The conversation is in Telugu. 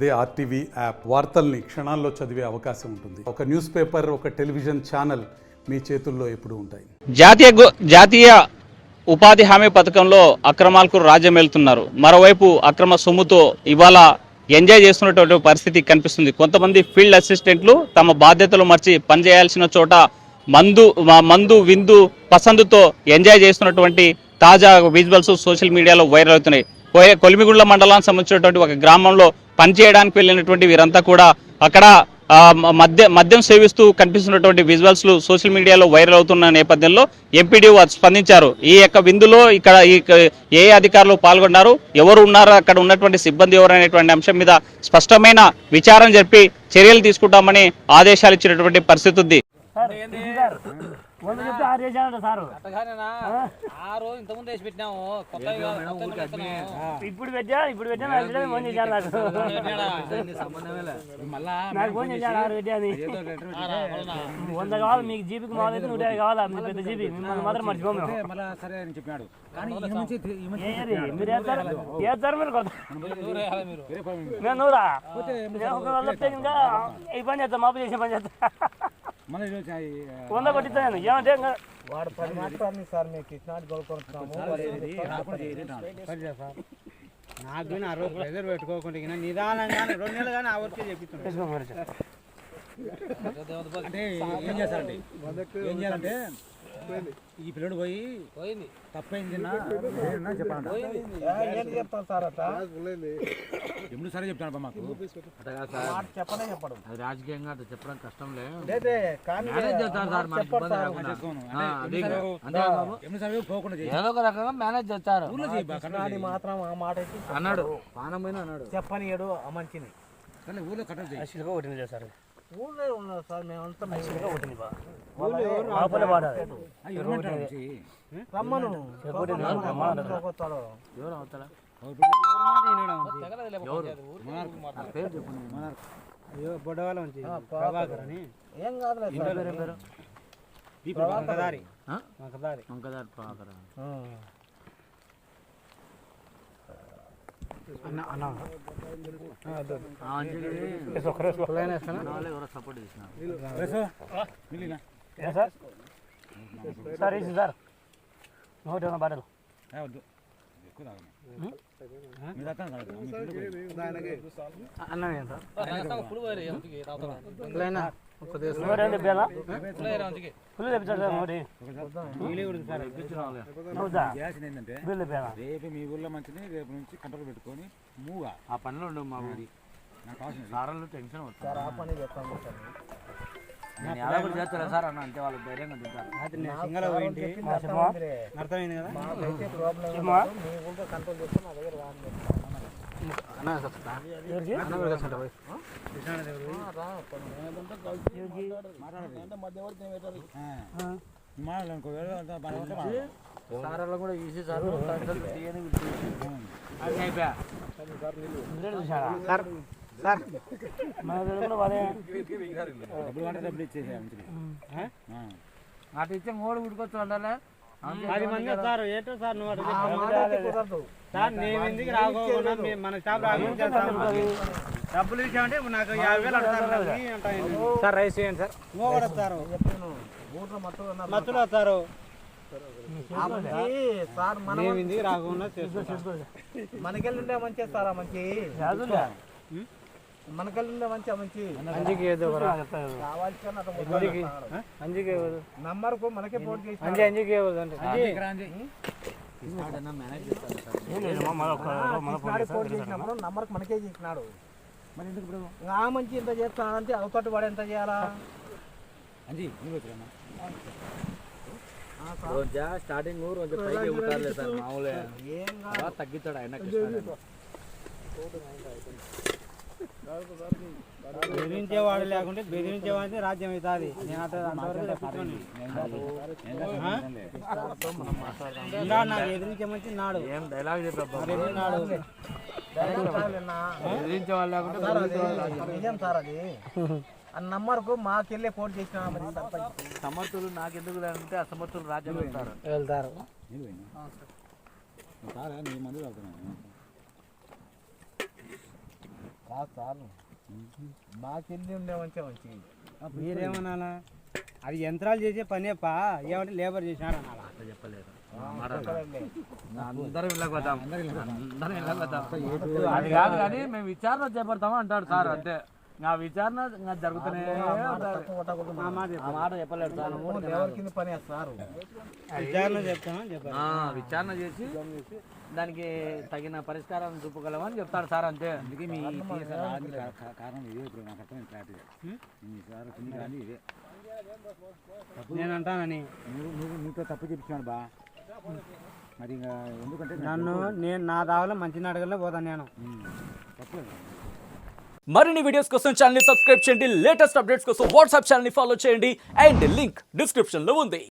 ఇదే ఆర్టీవీ యాప్ వార్తల్ని క్షణాల్లో చదివే అవకాశం ఉంటుంది. ఒక న్యూస్ పేపర్, ఒక టెలివిజన్ ఛానల్ మీ చేతుల్లో ఎప్పుడూ ఉంటాయి. జాతీయ ఉపాధి హామీ పథకంలో అక్రమాలకు రాజ్యం వెళ్తున్నారు. మరోవైపు అక్రమ సొమ్ముతో ఇవాళ ఎంజాయ్ చేస్తున్నటువంటి పరిస్థితి కనిపిస్తుంది. కొంతమంది ఫీల్డ్ అసిస్టెంట్లు తమ బాధ్యతలు మర్చి పనిచేయాల్సిన చోట మందు విందు పసందుతో ఎంజాయ్ చేస్తున్నటువంటి తాజా విజువల్స్ సోషల్ మీడియాలో వైరల్ అవుతున్నాయి. కొలిమిగుండ్ల మండలానికి సంబంధించినటువంటి ఒక గ్రామంలో పనిచేయడానికి వెళ్ళినటువంటి వీరంతా కూడా అక్కడ మద్యం సేవిస్తూ కనిపిస్తున్నటువంటి విజువల్స్ సోషల్ మీడియాలో వైరల్ అవుతున్న నేపథ్యంలో ఎంపీడీఓ స్పందించారు. ఈ యొక్క విందులో ఇక్కడ ఏ అధికారులు పాల్గొన్నారు, ఎవరు ఉన్నారు, అక్కడ ఉన్నటువంటి సిబ్బంది ఎవరు అనేటువంటి అంశం మీద స్పష్టమైన విచారణ జరిపి చర్యలు తీసుకుంటామని ఆదేశాలు ఇచ్చినటువంటి పరిస్థితి ఉంది. ఇప్పుడు పెట్టా వంద కావాలి మీకు జీబీకి మామూలు 150 కావాలా పెద్ద జీబీ మిమ్మల్ని మాత్రం మర్చిపోము. మీరు వేస్తారు మీరు కొత్త మేము నూరా ఇంకా ఈ పని చేస్తాం మాపు చేసే పని చేస్తా 100 కొట్టిస్తాను ఏమంటే వాడు 10 మాట్లాడి సార్ మీకు ఇచ్చినట్టు గొలుకొడుతున్నాము నాకు 60 ప్రెజర్ పెట్టుకోకుండా నిదానంగా 2 నెలలు కానీ ఆ వర్కే చేపిస్తున్నాను. అంటే ఏం చేస్తారంటే ఏం చేయాలంటే ఈ పిల్లడు పోయింది తప్పైంది చెప్పాను సార్ అట్లా ఎప్పుడు సరే చెప్తాను మాకు చెప్పనే చెప్పడం అది రాజకీయంగా చెప్పడం కష్టం లేదు. మేనేజ్ చేస్తారు మాత్రం ఆ మాట అన్నాడు పానమైన అన్నాడు చెప్పనియడు ఆ మంచిని కానీ ఊళ్ళో కట్టగా ఒకటి చేశారు. ఊళ్ళో ఉన్నారు సార్ మేమంతా ఒకటి రమ్మను బొడవాల నుంచి ప్రభాకర్ అని ఏం కాదు మంకదారి ప్రభాకర్ సార్ సార్ నోట్ బాటలు రేపు మీ ఊళ్ళో మంచిది రేపు నుంచి కంట్రోల్ పెట్టుకొని మూగా ఆ పనిలో ఉండవు మా ఊరి నాకు టెన్షన్ చేస్తారా సార్ అన్న అంటే వాళ్ళు ధైర్యంగా తింటారు. అర్థమైంది కదా సారాలు కూడా ఈసీ సార్ సార్ అటు ఇచ్చే 3 ఉడుకొచ్చు ఉండాలి 10 మంది వస్తారు. ఏంటో సార్ నువ్వు సార్ నేను ఎందుకు రాకోకుండా మన స్టాఫ్ డబ్బులు ఇచ్చామంటే నాకు 50,000 అంటారు సార్. రైస్ చేయండి సార్. వస్తారు మత్తులు వస్తారు సార్ మనం ఎందుకు రాకుండా మనకెళ్ళుండే మంచి సారా మంచి మనకెళ్ళుండే మంచి మంచి నంబర్కు మనకే ఫోన్ చేసి ఫోన్ చేసినప్పుడు నంబర్కి మనకే చేసినాడు. మరి ఎందుకు ఇప్పుడు ఆ మంచి ఎంత చేస్తానంటే అవతోటి వాడు ఎంత చేయాలా స్టార్టింగ్ తగ్గుతాడు ఆయన బెదిరించేవాడు లేకుంటే బెదిరించేవాడి రాజ్యం అవుతుంది. నాకు ఎదిరించే మంచి నాడు ఏం డైలాగ్ చెప్పాడు ఎదిరించే వాళ్ళు లేకుంటే సార్ అది ఆ నంబర్కు మాకెళ్ళే ఫోన్ చేసిన సమర్థులు నాకెందుకు అంటే అసమర్థులు రాజ్యం వెళ్తారు. మాకెళ్ళి ఉండే మంచిగా మంచి మీరేమనాలా అది యంత్రాలు చేసే పనేప ఏమంటే లేబర్ చేసినాడు అనాలా చెప్పలేదు అందరం ఇళ్ళకి పోతాం అందరం ఇళ్ళకి పోతాం అది కాదు కానీ మేము విచారణ చేపడతాము అంటాడు సార్ అంతే నా విచారణ జరుగుతూనే ఆ మాట చెప్పలేడు సార్ లేబర్ కింద పని వేస్తారు విచారణ చెప్తామని చెప్పారు విచారణ చేసి దానికి తగిన పరిష్కారం చూపగలమని చెప్తాడు సార్ అంతే అందుకే మీ కారణం ఇదే ఇప్పుడు నాకు అర్థం క్లారిటీగా మీ సార్ కింది కానీ ఇదే నేను అంటానని నీతో తప్పు చెప్తున్నాడు బా మరి ఇంకా ఎందుకంటే నేను నా దావలో మంచి నాటకంలో పోతాను నేను తప్పలేదు మరిన్ని వీడియోస్ కోసం ఛానల్ ని సబ్స్క్రైబ్ చేయండి, లేటెస్ట్ అప్డేట్స్ కోసం వాట్సాప్ ఛానల్ ని ఫాలో చేయండి అండ్ లింక్ డిస్క్రిప్షన్ లో ఉంది.